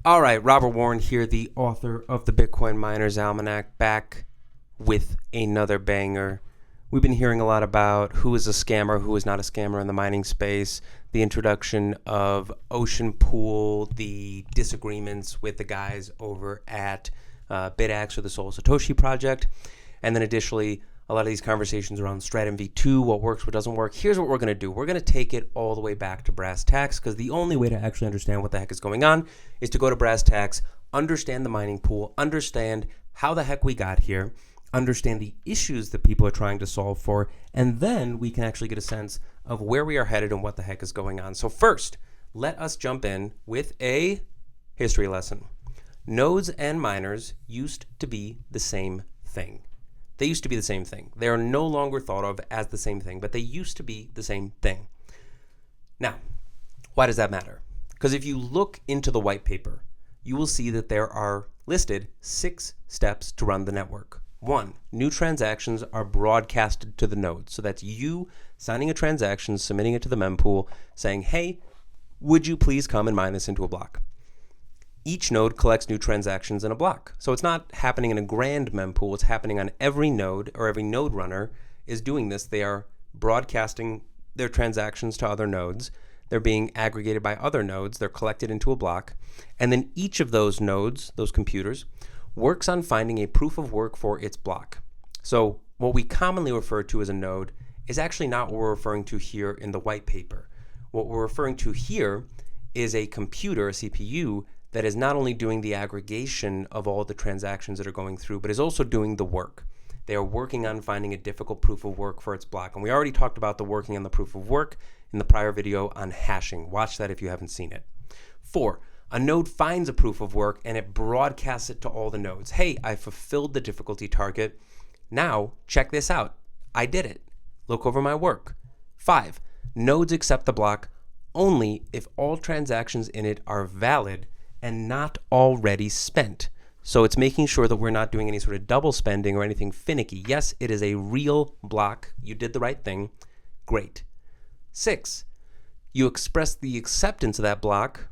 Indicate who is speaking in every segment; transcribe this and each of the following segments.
Speaker 1: All right, Robert Warren here, the author of the Bitcoin Miners Almanac, back with another banger. We've been hearing a lot about who is a scammer, who is not a scammer in the mining space, the introduction of Ocean Pool, the disagreements with the guys over at BitX or the Soul Satoshi project, and then additionally, a lot of these conversations around Stratum V2, what works, what doesn't work. Here's what we're going to do. We're going to take it all the way back to brass tacks, because the only way to actually understand what the heck is going on is to go to brass tacks, understand the mining pool, understand how the heck we got here, understand the issues that people are trying to solve for, and then we can actually get a sense of where we are headed and what the heck is going on. So first, let us jump in with a history lesson. Nodes and miners used to be the same thing. They used to be the same thing. They are no longer thought of as the same thing, but they used to be the same thing. Now, why does that matter? Because if you look into the white paper, you will see that there are listed 6 steps to run the network. 1, new transactions are broadcasted to the node. So that's you signing a transaction, submitting it to the mempool, saying, hey, would you please come and mine this into a block? Each node collects new transactions in a block. So it's not happening in a grand mempool. It's happening on every node, or every node runner is doing this. They are broadcasting their transactions to other nodes. They're being aggregated by other nodes. They're collected into a block. And then each of those nodes, those computers, works on finding a proof of work for its block. So what we commonly refer to as a node is actually not what we're referring to here in the white paper. What we're referring to here is a computer, a CPU, that is not only doing the aggregation of all the transactions that are going through, but is also doing the work. They are working on finding a difficult proof of work for its block. And we already talked about the working on the proof of work in the prior video on hashing. Watch that if you haven't seen it. 4, a node finds a proof of work and it broadcasts it to all the nodes. Hey, I fulfilled the difficulty target. Now, check this out. I did it. Look over my work. 5, nodes accept the block only if all transactions in it are valid and not already spent. So it's making sure that we're not doing any sort of double spending or anything finicky. Yes, it is a real block. You did the right thing. Great. 6, you express the acceptance of that block,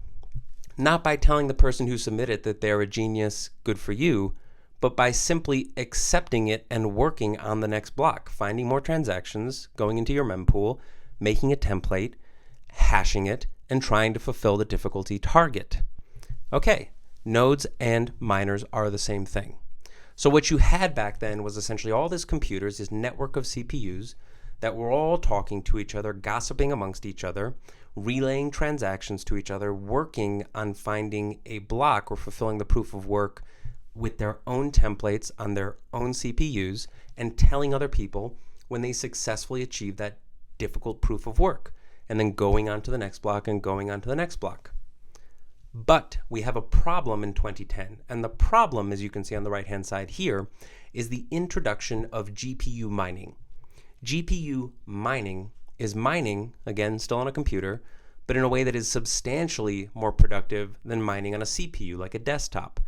Speaker 1: not by telling the person who submitted that they're a genius, good for you, but by simply accepting it and working on the next block, finding more transactions, going into your mempool, making a template, hashing it, and trying to fulfill the difficulty target. Okay, nodes and miners are the same thing. So what you had back then was essentially all this computers, this network of CPUs that were all talking to each other, gossiping amongst each other, relaying transactions to each other, working on finding a block or fulfilling the proof of work with their own templates on their own CPUs, and telling other people when they successfully achieve that difficult proof of work, and then going on to the next block and going on to the next block. But we have a problem in 2010, and the problem, as you can see on the right-hand side here, is the introduction of GPU mining. GPU mining is mining, again, still on a computer, but in a way that is substantially more productive than mining on a CPU, like a desktop.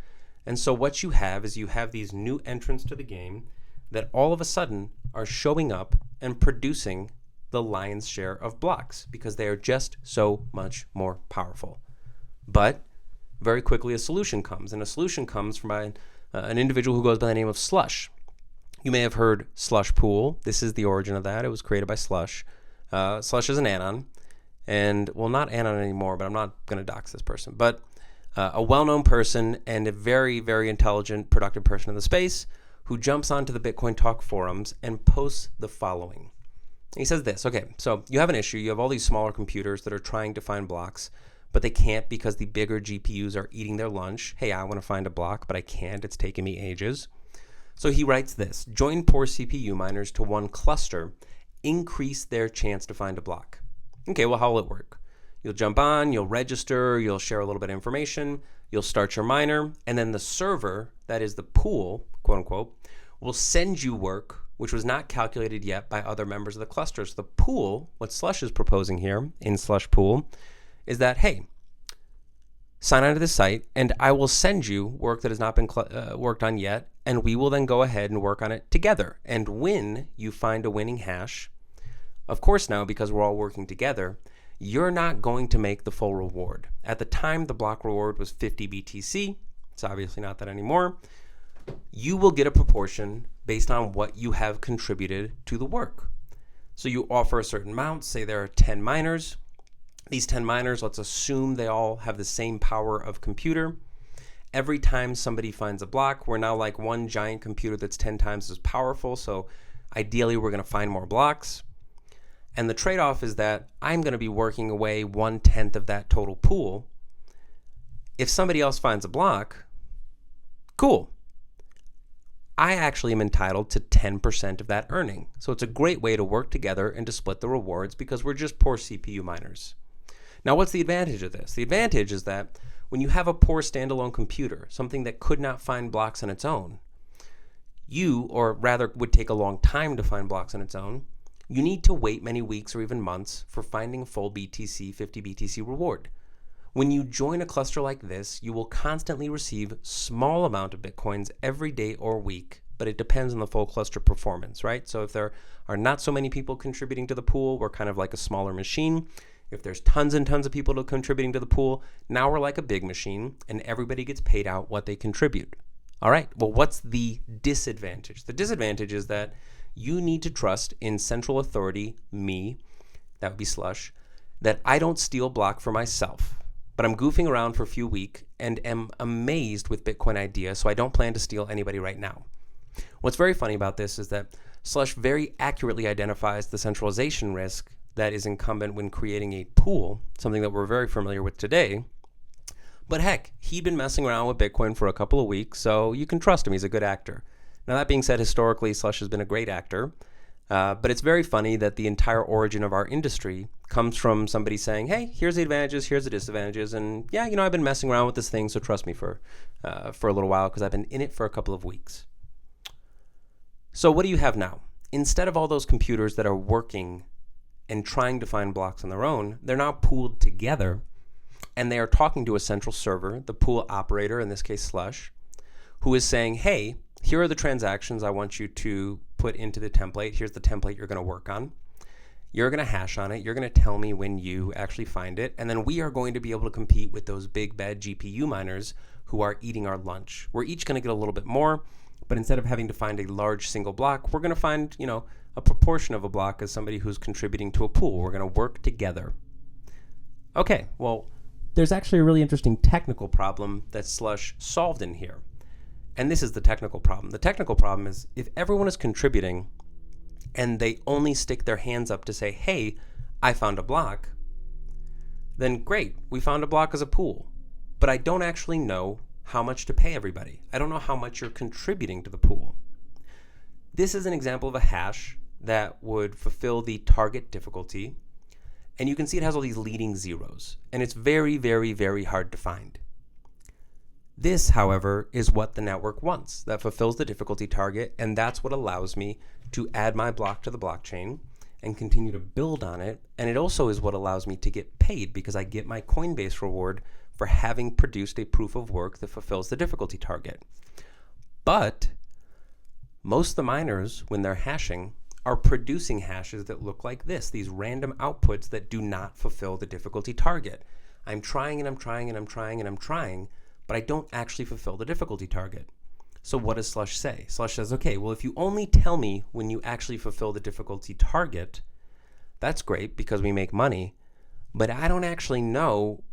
Speaker 1: And so what you have is you have these new entrants to the game that all of a sudden are showing up and producing the lion's share of blocks because they are just so much more powerful. But very quickly a solution comes, and a solution comes from an individual who goes by the name of Slush. You may have heard Slush Pool. This is the origin of that. It was created by Slush. Slush is an anon, and, well, not anon anymore, but I'm not going to dox this person, but a well-known person and a very, very intelligent, productive person in the space who jumps onto the Bitcoin Talk forums and posts the following. He says this, okay, so you have an issue. You have all these smaller computers that are trying to find blocks, but they can't because the bigger GPUs are eating their lunch. Hey, I want to find a block, but I can't. It's taking me ages. So he writes this: join poor CPU miners to one cluster, increase their chance to find a block. Okay, well, how will it work? You'll jump on, you'll register, you'll share a little bit of information, you'll start your miner, and then the server, that is the pool, quote unquote, will send you work which was not calculated yet by other members of the cluster. So the pool, what Slush is proposing here in Slush Pool, is that, hey, sign on to this site and I will send you work that has not been worked on yet, and we will then go ahead and work on it together. And when you find a winning hash, of course now, because we're all working together, you're not going to make the full reward. At the time, the block reward was 50 BTC. It's obviously not that anymore. You will get a proportion based on what you have contributed to the work. So you offer a certain amount. Say there are 10 miners. These 10 miners, let's assume they all have the same power of computer. Every time somebody finds a block, we're now like one giant computer that's 10 times as powerful. So ideally, we're going to find more blocks. And the trade-off is that I'm going to be working away 1/10 of that total pool. If somebody else finds a block, cool. I actually am entitled to 10% of that earning. So it's a great way to work together and to split the rewards because we're just poor CPU miners. Now, what's the advantage of this? The advantage is that when you have a poor standalone computer, something that could not find blocks on its own, or rather would take a long time to find blocks on its own, you need to wait many weeks or even months for finding a full BTC, 50 BTC reward. When you join a cluster like this, you will constantly receive small amount of Bitcoins every day or week, but it depends on the full cluster performance, right? So if there are not so many people contributing to the pool, we're kind of like a smaller machine. If there's tons and tons of people contributing to the pool, now we're like a big machine and everybody gets paid out what they contribute. All right, well, what's the disadvantage? The disadvantage is that you need to trust in central authority, me, that would be Slush, that I don't steal block for myself, but I'm goofing around for a few weeks and am amazed with Bitcoin idea, so I don't plan to steal anybody right now. What's very funny about this is that Slush very accurately identifies the centralization risk that is incumbent when creating a pool, something that we're very familiar with today. But heck, he'd been messing around with Bitcoin for a couple of weeks, so you can trust him. He's a good actor. Now, that being said, historically, Slush has been a great actor, but it's very funny that the entire origin of our industry comes from somebody saying, hey, here's the advantages, here's the disadvantages, and yeah, I've been messing around with this thing, so trust me for a little while because I've been in it for a couple of weeks. So what do you have now? Instead of all those computers that are working and trying to find blocks on their own, they're now pooled together, and they are talking to a central server, the pool operator, in this case Slush, who is saying, hey, here are the transactions I want you to put into the template. Here's the template you're going to work on. You're going to hash on it. You're going to tell me when you actually find it. And then we are going to be able to compete with those big bad GPU miners who are eating our lunch. We're each going to get a little bit more, but instead of having to find a large single block, we're going to find, a proportion of a block as somebody who's contributing to a pool. We're going to work together. Okay, well, there's actually a really interesting technical problem that Slush solved in here. And this is the technical problem. The technical problem is if everyone is contributing and they only stick their hands up to say, hey, I found a block, then great, we found a block as a pool. But I don't actually know how much to pay everybody. I don't know how much you're contributing to the pool. This is an example of a hash that would fulfill the target difficulty. And you can see it has all these leading zeros. And it's very, very, very hard to find. This, however, is what the network wants. That fulfills the difficulty target, and that's what allows me to add my block to the blockchain and continue to build on it. And it also is what allows me to get paid because I get my Coinbase reward for having produced a proof of work that fulfills the difficulty target. But most of the miners, when they're hashing, are producing hashes that look like this, these random outputs that do not fulfill the difficulty target. I'm trying and I'm trying and I'm trying and I'm trying, but I don't actually fulfill the difficulty target. So what does Slush say? Slush says, okay, well, if you only tell me when you actually fulfill the difficulty target, that's great because we make money, but I don't actually know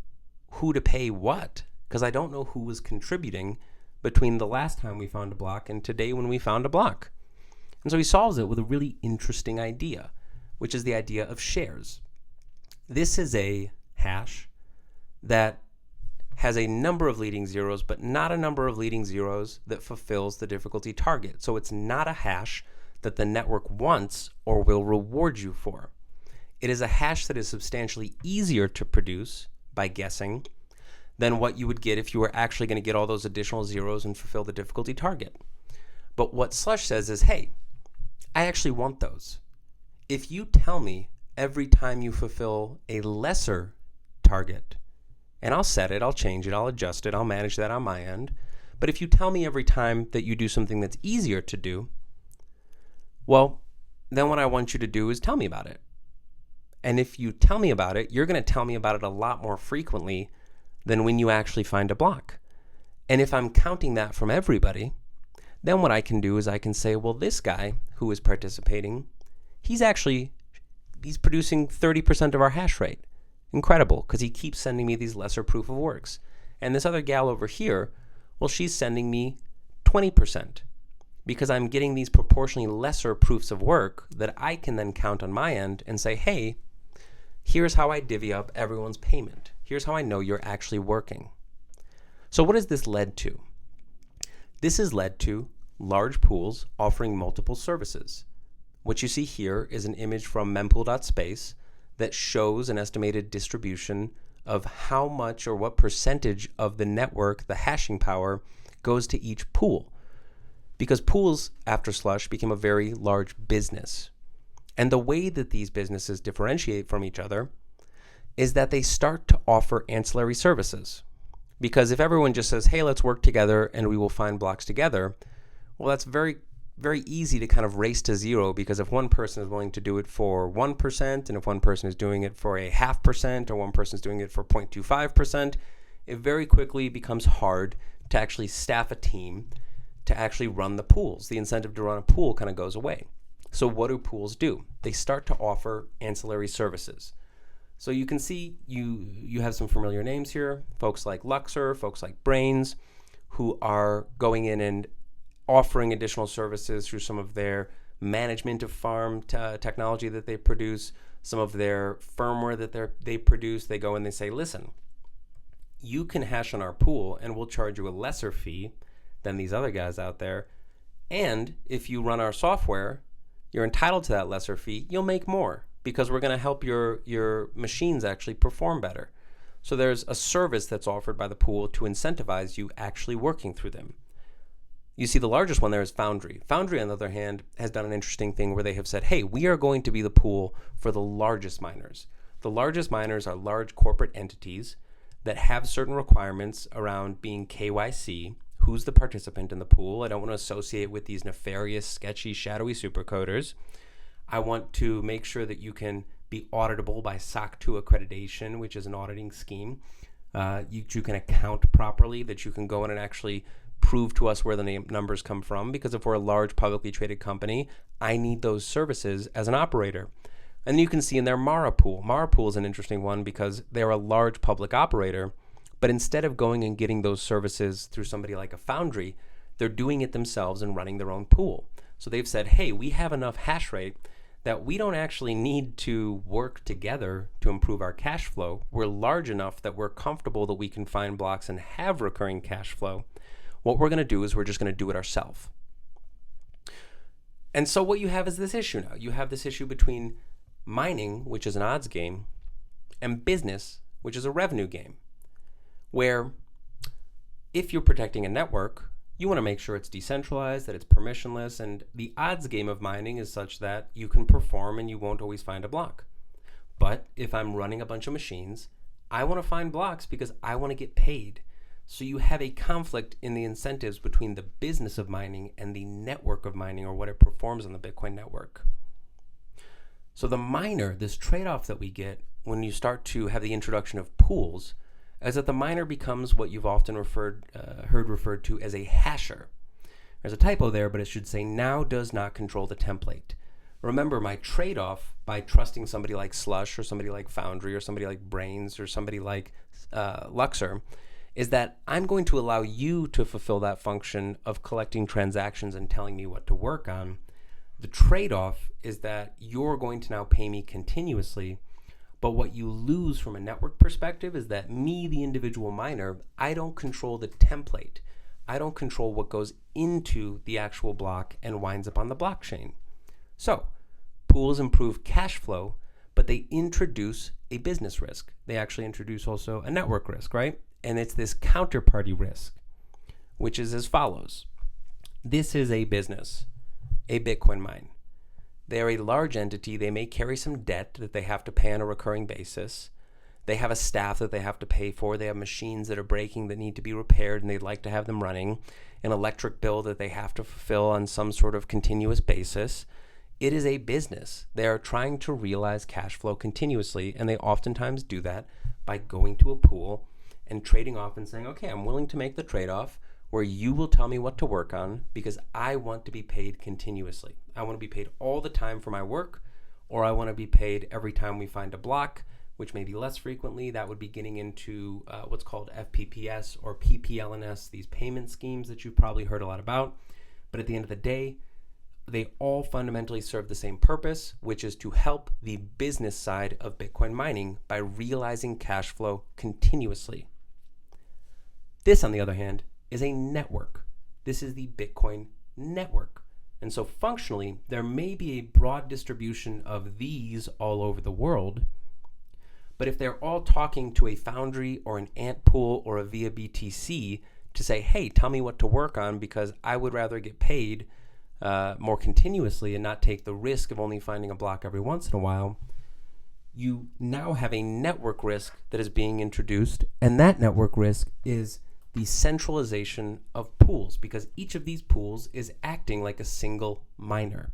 Speaker 1: who to pay what because I don't know who was contributing between the last time we found a block and today when we found a block. And so he solves it with a really interesting idea, which is the idea of shares. This is a hash that has a number of leading zeros, but not a number of leading zeros that fulfills the difficulty target. So it's not a hash that the network wants or will reward you for. It is a hash that is substantially easier to produce by guessing than what you would get if you were actually going to get all those additional zeros and fulfill the difficulty target. But what Slush says is, hey, I actually want those. If you tell me every time you fulfill a lesser target, and I'll set it, I'll change it, I'll adjust it, I'll manage that on my end. But if you tell me every time that you do something that's easier to do, well, then what I want you to do is tell me about it. And if you tell me about it, you're going to tell me about it a lot more frequently than when you actually find a block. And if I'm counting that from everybody, then what I can do is I can say, well, this guy who is participating, he's producing 30% of our hash rate. Incredible, because he keeps sending me these lesser proof of works. And this other gal over here, well, she's sending me 20% because I'm getting these proportionally lesser proofs of work that I can then count on my end and say, hey, here's how I divvy up everyone's payment. Here's how I know you're actually working. So what has this led to? This has led to large pools offering multiple services. What you see here is an image from mempool.space that shows an estimated distribution of how much or what percentage of the network, the hashing power, goes to each pool. Because pools, after Slush, became a very large business. And the way that these businesses differentiate from each other is that they start to offer ancillary services. Because if everyone just says, hey, let's work together and we will find blocks together, well, that's very, very easy to kind of race to zero, because if one person is willing to do it for 1%, and if one person is doing it for a 0.5%, or one person is doing it for 0.25%, it very quickly becomes hard to actually staff a team to actually run the pools. The incentive to run a pool kind of goes away. So what do pools do? They start to offer ancillary services. So you can see you have some familiar names here, folks like Luxor, folks like Brains, who are going in and offering additional services through some of their management of farm technology that they produce, some of their firmware that they produce. They go and they say, listen, you can hash on our pool and we'll charge you a lesser fee than these other guys out there. And if you run our software, you're entitled to that lesser fee. You'll make more, because we're going to help your machines actually perform better. So there's a service that's offered by the pool to incentivize you actually working through them. You see the largest one there is Foundry. Foundry, on the other hand, has done an interesting thing where they have said, hey, we are going to be the pool for the largest miners. The largest miners are large corporate entities that have certain requirements around being KYC. Who's the participant in the pool? I don't want to associate with these nefarious, sketchy, shadowy supercoders. I want to make sure that you can be auditable by SOC 2 accreditation, which is an auditing scheme. You can account properly, that you can go in and actually prove to us where the numbers come from, because if we're a large publicly traded company, I need those services as an operator. And you can see in their Mara pool. Mara pool is an interesting one because they're a large public operator, but instead of going and getting those services through somebody like a Foundry, they're doing it themselves and running their own pool. So they've said, hey, we have enough hash rate that we don't actually need to work together to improve our cash flow. We're large enough that we're comfortable that we can find blocks and have recurring cash flow. What we're going to do is we're just going to do it ourselves. And so what you have is this issue now. You have this issue between mining, which is an odds game, and business, which is a revenue game, where if you're protecting a network, you want to make sure it's decentralized, that it's permissionless, and the odds game of mining is such that you can perform and you won't always find a block. But if I'm running a bunch of machines, I want to find blocks because I want to get paid. So you have a conflict in the incentives between the business of mining and the network of mining, or what it performs on the Bitcoin network. So the miner, this trade-off that we get when you start to have the introduction of pools, is that the miner becomes what you've often heard referred to as a hasher. There's a typo there, but it should say now does not control the template. Remember, my trade-off by trusting somebody like Slush or somebody like Foundry or somebody like Brains or somebody like Luxor is that I'm going to allow you to fulfill that function of collecting transactions and telling me what to work on. The trade-off is that you're going to now pay me continuously, but what you lose from a network perspective is that me, the individual miner, I don't control the template. I don't control what goes into the actual block and winds up on the blockchain. So, pools improve cash flow, but they introduce a business risk. They actually introduce also a network risk, right? And it's this counterparty risk, which is as follows. This is a business, a Bitcoin mine. They're a large entity. They may carry some debt that they have to pay on a recurring basis. They have a staff that they have to pay for. They have machines that are breaking that need to be repaired and they'd like to have them running. An electric bill that they have to fulfill on some sort of continuous basis. It is a business. They are trying to realize cash flow continuously, and they oftentimes do that by going to a pool and trading off and saying, okay, I'm willing to make the trade-off where you will tell me what to work on because I want to be paid continuously. I want to be paid all the time for my work, or I want to be paid every time we find a block, which may be less frequently. That would be getting into what's called FPPS or PPLNS, these payment schemes that you've probably heard a lot about. But at the end of the day, they all fundamentally serve the same purpose, which is to help the business side of Bitcoin mining by realizing cash flow continuously. This, on the other hand, is a network. This is the Bitcoin network. And so functionally, there may be a broad distribution of these all over the world, but if they're all talking to a foundry or an ant pool or a via BTC to say, hey, tell me what to work on because I would rather get paid more continuously and not take the risk of only finding a block every once in a while, you now have a network risk that is being introduced, and that network risk is the centralization of pools, because each of these pools is acting like a single miner.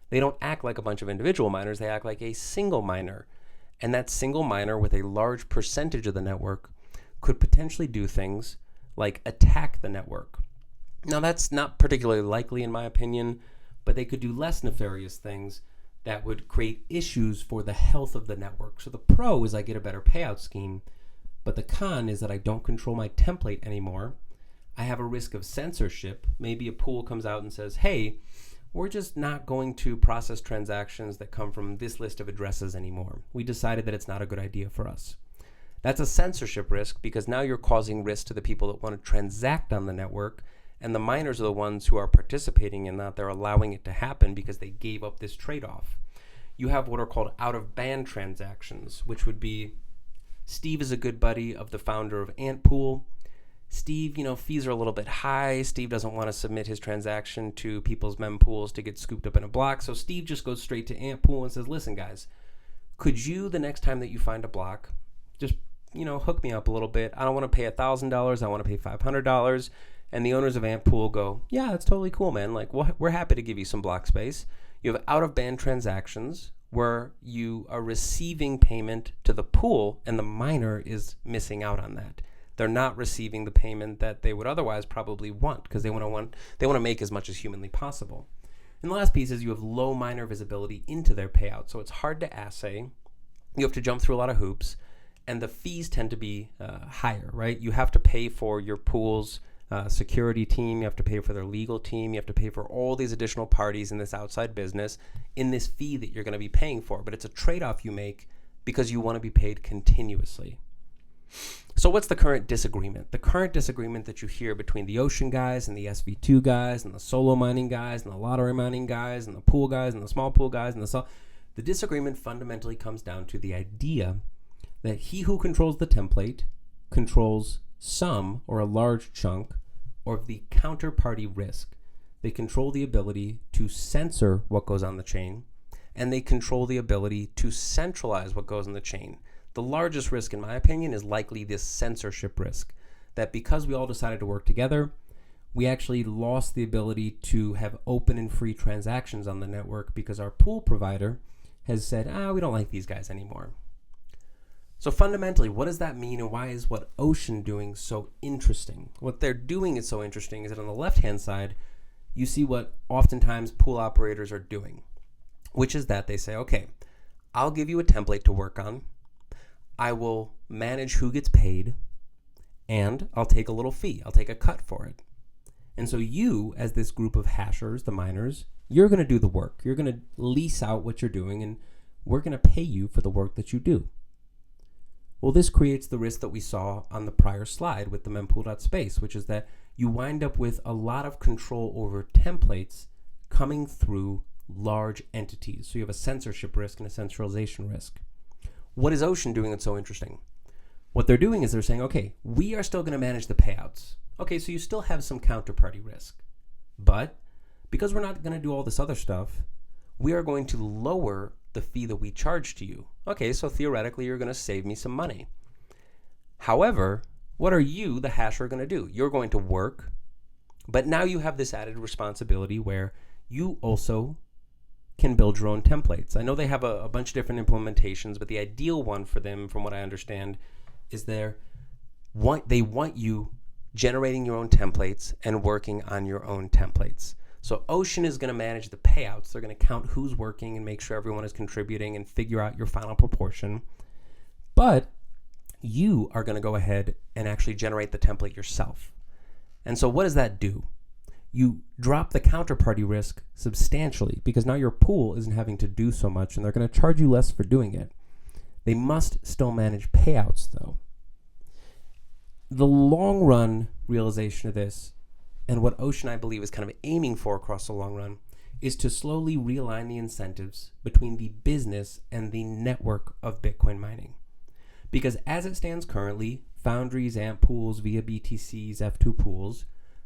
Speaker 1: They don't act like a bunch of individual miners, they act like a single miner. And that single miner with a large percentage of the network could potentially do things like attack the network. Now, that's not particularly likely in my opinion, but they could do less nefarious things that would create issues for the health of the network. So the pro is I get a better payout scheme, but the con is that I don't control my template anymore. I have a risk of censorship. Maybe a pool comes out and says, hey, we're just not going to process transactions that come from this list of addresses anymore. We decided that it's not a good idea for us. That's a censorship risk because now you're causing risk to the people that want to transact on the network, and the miners are the ones who are participating in that. They're allowing it to happen because they gave up this trade-off. You have what are called out-of-band transactions, which would be Steve is a good buddy of the founder of Antpool. Steve, fees are a little bit high. Steve doesn't want to submit his transaction to people's mempools to get scooped up in a block. So Steve just goes straight to Antpool and says, listen, guys, could you, the next time that you find a block, just, hook me up a little bit. I don't want to pay $1,000. I want to pay $500. And the owners of Antpool go, yeah, that's totally cool, man. Like, we're happy to give you some block space. You have out-of-band transactions where you are receiving payment to the pool and the miner is missing out on that. They're not receiving the payment that they would otherwise probably want because they want to make as much as humanly possible. And the last piece is you have low miner visibility into their payout. So it's hard to assay. You have to jump through a lot of hoops, and the fees tend to be higher, right? You have to pay for your pool's security team, you have to pay for their legal team, you have to pay for all these additional parties in this outside business in this fee that you're going to be paying for. But it's a trade-off you make because you want to be paid continuously. So what's the current disagreement? The current disagreement that you hear between the Ocean guys and the SV2 guys and the solo mining guys and the lottery mining guys and the pool guys and the small pool guys and the disagreement fundamentally comes down to the idea that he who controls the template controls some or a large chunk of the counterparty risk. They control the ability to censor what goes on the chain, and they control the ability to centralize what goes on the chain. The largest risk, in my opinion, is likely this censorship risk, that because we all decided to work together, we actually lost the ability to have open and free transactions on the network because our pool provider has said, we don't like these guys anymore. So fundamentally, what does that mean, and why is what Ocean doing so interesting? What they're doing is so interesting is that on the left-hand side, you see what oftentimes pool operators are doing, which is that they say, okay, I'll give you a template to work on. I will manage who gets paid, and I'll take a little fee. I'll take a cut for it. And so you, as this group of hashers, the miners, you're going to do the work. You're going to lease out what you're doing, and we're going to pay you for the work that you do. Well, this creates the risk that we saw on the prior slide with the mempool.space, which is that you wind up with a lot of control over templates coming through large entities. So you have a censorship risk and a centralization risk. What is Ocean doing that's so interesting? What they're doing is they're saying, okay, we are still going to manage the payouts. Okay, so you still have some counterparty risk. But because we're not going to do all this other stuff, we are going to lower the fee that we charge to you. Okay, so theoretically, you're going to save me some money. However, what are you, the hasher, going to do? You're going to work, but now you have this added responsibility where you also can build your own templates. I know they have a bunch of different implementations, but the ideal one for them, from what I understand, is they want you generating your own templates and working on your own templates. So Ocean is going to manage the payouts. They're going to count who's working and make sure everyone is contributing and figure out your final proportion. But you are going to go ahead and actually generate the template yourself. And so what does that do? You drop the counterparty risk substantially because now your pool isn't having to do so much and they're going to charge you less for doing it. They must still manage payouts though. The long run realization of this, and what Ocean I believe is kind of aiming for across the long run, is to slowly realign the incentives between the business and the network of Bitcoin mining. Because as it stands currently, foundries, AMP pools, via BTCs, F2 pools,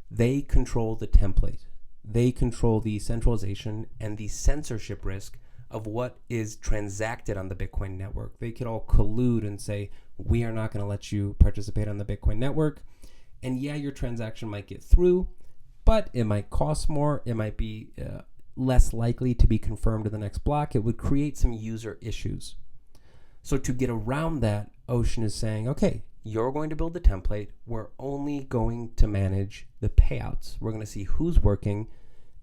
Speaker 1: they control the template. They control the centralization and the censorship risk of what is transacted on the Bitcoin network. They could all collude and say, we are not going to let you participate on the Bitcoin network. And yeah, your transaction might get through, but it might cost more. It might be less likely to be confirmed in the next block. It would create some user issues. So to get around that, Ocean is saying, okay, you're going to build the template. We're only going to manage the payouts. We're going to see who's working,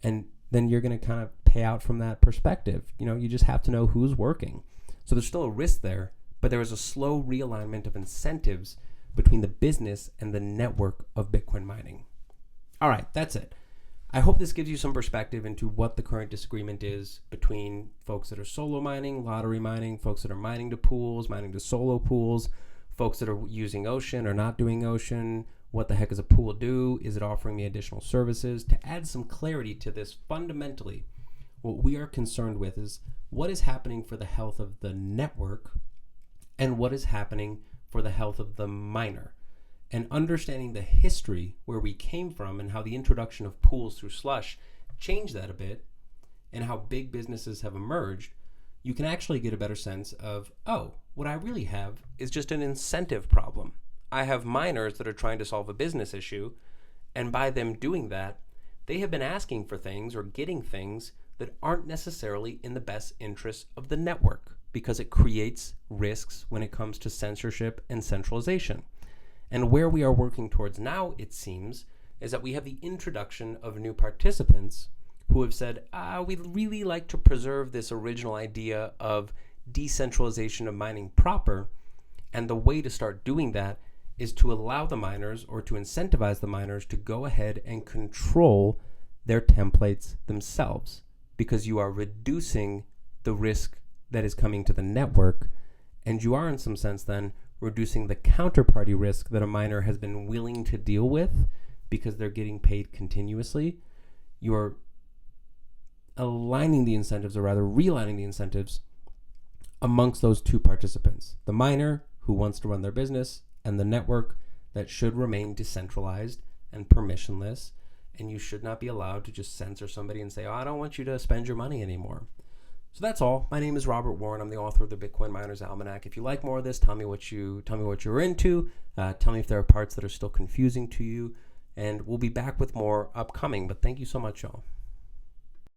Speaker 1: and then you're going to kind of pay out from that perspective. You just have to know who's working. So there's still a risk there, but there is a slow realignment of incentives between the business and the network of Bitcoin mining. All right, that's it. I hope this gives you some perspective into what the current disagreement is between folks that are solo mining, lottery mining, folks that are mining to pools, mining to solo pools, folks that are using Ocean or not doing Ocean. What the heck does a pool do? Is it offering me additional services? To add some clarity to this, fundamentally, what we are concerned with is what is happening for the health of the network and what is happening for the health of the miner. And understanding the history where we came from and how the introduction of pools through Slush changed that a bit and how big businesses have emerged, you can actually get a better sense of, oh, what I really have is just an incentive problem. I have miners that are trying to solve a business issue, and by them doing that, they have been asking for things or getting things that aren't necessarily in the best interest of the network because it creates risks when it comes to censorship and centralization. And where we are working towards now, it seems, is that we have the introduction of new participants who have said, we'd really like to preserve this original idea of decentralization of mining proper. And the way to start doing that is to allow the miners or to incentivize the miners to go ahead and control their templates themselves, because you are reducing the risk that is coming to the network. And you are, in some sense, then reducing the counterparty risk that a miner has been willing to deal with because they're getting paid continuously. You're aligning the incentives, or rather realigning the incentives amongst those two participants. The miner who wants to run their business and the network that should remain decentralized and permissionless. And you should not be allowed to just censor somebody and say, I don't want you to spend your money anymore. So that's all. My name is Robert Warren. I'm the author of the Bitcoin Miners Almanac. If you like more of this, tell me what you're into. Tell me if there are parts that are still confusing to you. And we'll be back with more upcoming. But thank you so much, y'all.